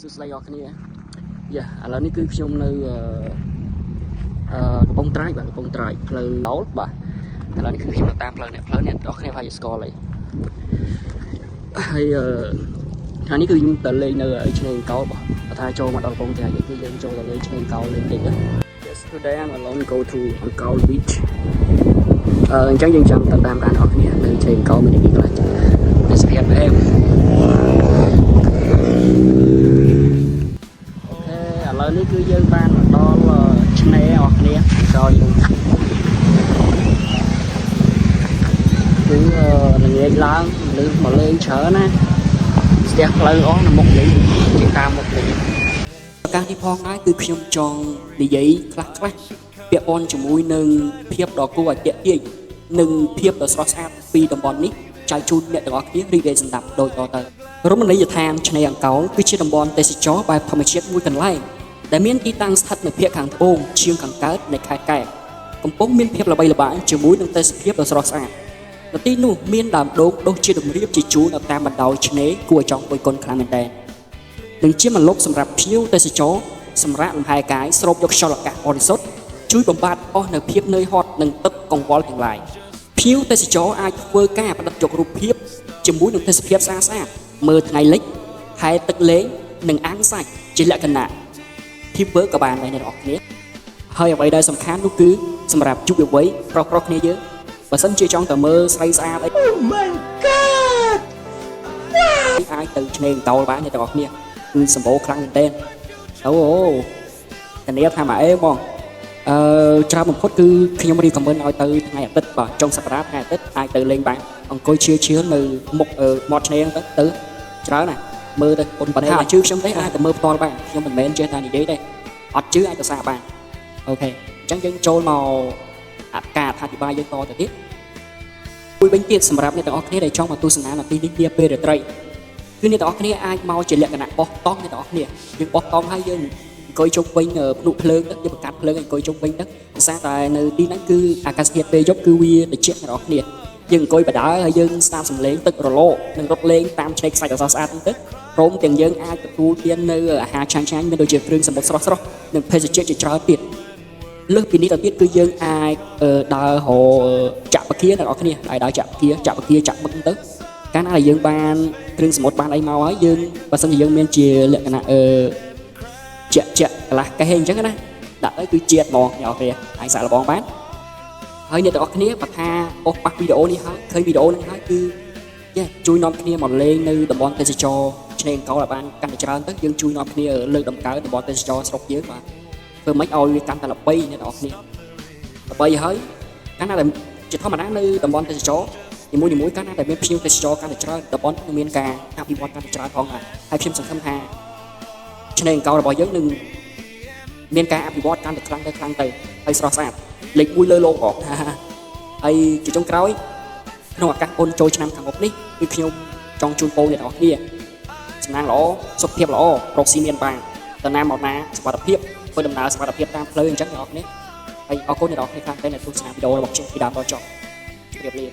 សួស្តីអរគ្នាយ៉ាឥឡូវនេះគឺខ្ញុំនៅកំពង់ត្រាយបាទកំពង់ត្រាយផ្លូវឡោលបាទឥឡូវនេះគឺខ្ញុំតាមផ្លូវនេះអ្នកនរគ្នាប្រហែលជាស្គាល់ហើយថ្ងៃនេះគឺខ្ញុំទៅលេងនៅឆ្នេរកោលបាទថាចូលមកដល់កំពង់ត្រាយគឺយើងចូលទៅលេងឆ្នេរកោលលេងតិចណា Yes today I'm alone go to Angkor Beach អញ្ចឹងយើងចាំទៅតាមការអ្នកគ្នានៅឆ្នេរកោលមានទីខ្លះនៅស្ពានផ្អែមឥឡូវនេះគឺយើងបានដល់ឆ្នេរអស់គ្នាក្រោយនឹងគឺល្ងាចឡើងលើមកលេងច្រើនណាស្ទះផ្លូវអស់នៅមុខនេះជាតាមមុខនេះប្រកាសនេះផងដែរគឺខ្ញុំចង់និយាយខ្លះពាក់ព័ន្ធជាមួយនឹងភាពដ៏គួរឲ្យទាក់ទាញនិងភាពដ៏ស្រស់ស្អាតពីតំបន់នេះចែកជូនអ្នកទាំងអស់គ្នារីករាយសម្ដាប់ដូចតទៅរមណីយដ្ឋានឆ្នេរអង្កោលគឺជាតំបន់ទេសចរណ៍បែបធម្មជាតិមួយកន្លែងដែលមានទីតាំងស្ថិតនៅភាគខាងត្បូងជើងខាងកើតនៃខេត្តកែបកំពុងមានភាពល្បីល្បាញជាមួយនឹងទេសភាពដ៏ស្រស់ស្អាតនៅទីនោះមានដើមដូងដុះជាតម្រៀបជាជួរនៅតាមបណ្ដោយឆ្នេរគួរឲ្យចង់គយគន់ខ្លាំងមែនទែននិងជាមលប់សម្រាប់ភ្ញៀវទេសចរសម្រាប់លំហែកាយស្រូបយកខ្យល់អាកាសបរិសុទ្ធជួយបំបត្តិអស់នៅភាពនឿយហត់និងទឹកកង្វល់ទាំងឡាយភ្ញៀវទេសចរអាចធ្វើការផ្ដិតយករូបភាពជាមួយនឹងទេសភាពស្អាតមើលថ្ងៃលិចហែទឹកលេងនិងអាំងសាច់ជាលក្ខណៈ teamwork ក៏បានដែរអ្នកនរគ្នាហើយអ្វីដែលសំខាន់នោះគឺសម្រាប់យុវវ័យប្រុសគ្នាយើងបើសិនជាចង់ទៅមើលស្រីស្អាតអី Oh my god អាចទៅឆ្នេរអង្កោលបានអ្នកនរគ្នាគឺសម្បូរខ្លាំងមែនទែនអូធានាថាមកអេបងច្រើនបំផុតគឺខ្ញុំរីកមិនឲ្យទៅថ្ងៃអាទិត្យបាទចុងសប្តាហ៍ថ្ងៃអាទិត្យអាចទៅលេងបានអង្គុយជឿនៅមុខមាត់ឆ្នេរទៅច្រើនណាស់មើលទៅប៉ុន្តែអាចជឿខ្ញុំទេអាចទៅមើលផ្ទាល់បានខ្ញុំមិនមែនចេះតែនិយាយទេអត់ជឿអាចទៅសាកបានអូខេអញ្ចឹងយើងចូលមកការអធិប្បាយយើងតទៅទៀតមួយវិញទៀតសម្រាប់អ្នកទាំងអស់គ្នាដែលចង់មកទស្សនានៅទីនេះនាពេលរាត្រីគឺអ្នកទាំងអស់គ្នាអាចមកជាលក្ខណៈបោះតង់អ្នកទាំងអស់គ្នាយើងបោះតង់ហើយយើងអង្គុយជុំវិញភ្នក់ភ្លើងទៅយើងបង្កាត់ភ្លើងអង្គុយជុំវិញទៅភាសាតែនៅទីហ្នឹងគឺអាកាសធាតុពេលយប់គឺវាត្រជាក់អ្នកទាំងអស់គ្នាយើងអង្គុយបដើហើយយើងស្ដាប់សំឡេងទឹករលកនិងរត់លេងតាមឆ្នេរខ្សាច់ដ៏ស្អាតហ្នឹងទៅព្រមទាំងយើងអាចទទួលទាននៅអាហារឆ្ងាញ់ៗមានដូចជាគ្រឿងសមុទ្រស្រស់ៗនិងភេសជ្ជៈជាច្រើនទៀតលើសពីនេះទៅទៀតគឺយើងអាចដើររចាក់បកាអ្នកនរគ្នាហើយដើរចាក់បកាចាក់មឹកទៅកាលណាយើងបានគ្រឿងសមុទ្របានអីមកហើយយើងបើសិនជាយើងមានជាលក្ខណៈជាក់កន្លះកេះអញ្ចឹងណាដាក់ទៅគឺជាតិហ្មងអ្នកនរគ្នាអាចសាកល្បងបានហើយអ្នកទាំងអស់គ្នាបើថាអូសប៉ះវីដេអូនេះហើយឃើញវីដេអូនេះហើយគឺជួយនាំគ្នាមកលេងនៅតំបន់ទេសចរឆ្នេរអង្កោលឲ្យបានកាន់តែច្រើនទៅយើងជួយនាំគ្នាលើកតម្កើងតំបន់ទេសចរស្រុកយើងបាទធ្វើម៉េចឲ្យវាកាន់តែល្បីអ្នកទាំងអស់គ្នាល្បីហើយកាលណាដែលជាធម្មតានៅតំបន់ទេសចរនីមួយកាលណាដែលមានភ្ញៀវទេសចរកាន់តែច្រើនតំបន់នឹងមានការអភិវឌ្ឍកាន់តែច្រើនផងហើយខ្ញុំសង្ឃឹមថាឆ្នេរអង្កោលរបស់យើងនឹងមានការអភិវឌ្ឍកាន់តែខ្លាំងទៅហើយស្រស់ស្អាតលេខ1លើโลกផងហើយជាចុងក្រោយក្នុងឱកាសអូនចូលឆ្នាំខាងមុខនេះគឺខ្ញុំចង់ជូនពរអ្នកទាំងអស់គ្នាសំណាងល្អសុខភាពល្អរកស៊ីមានបានទៅណាមកណាសុខភាពធ្វើដំណើរសុខភាពតាមផ្លូវអញ្ចឹងអ្នកទាំងអស់គ្នាហើយអរគុណអ្នកទាំងអស់គ្នាខ្លាំងតែអ្នកទស្សនាវីដេអូរបស់ខ្ញុំពីដើមដល់ចប់ជម្រាបលា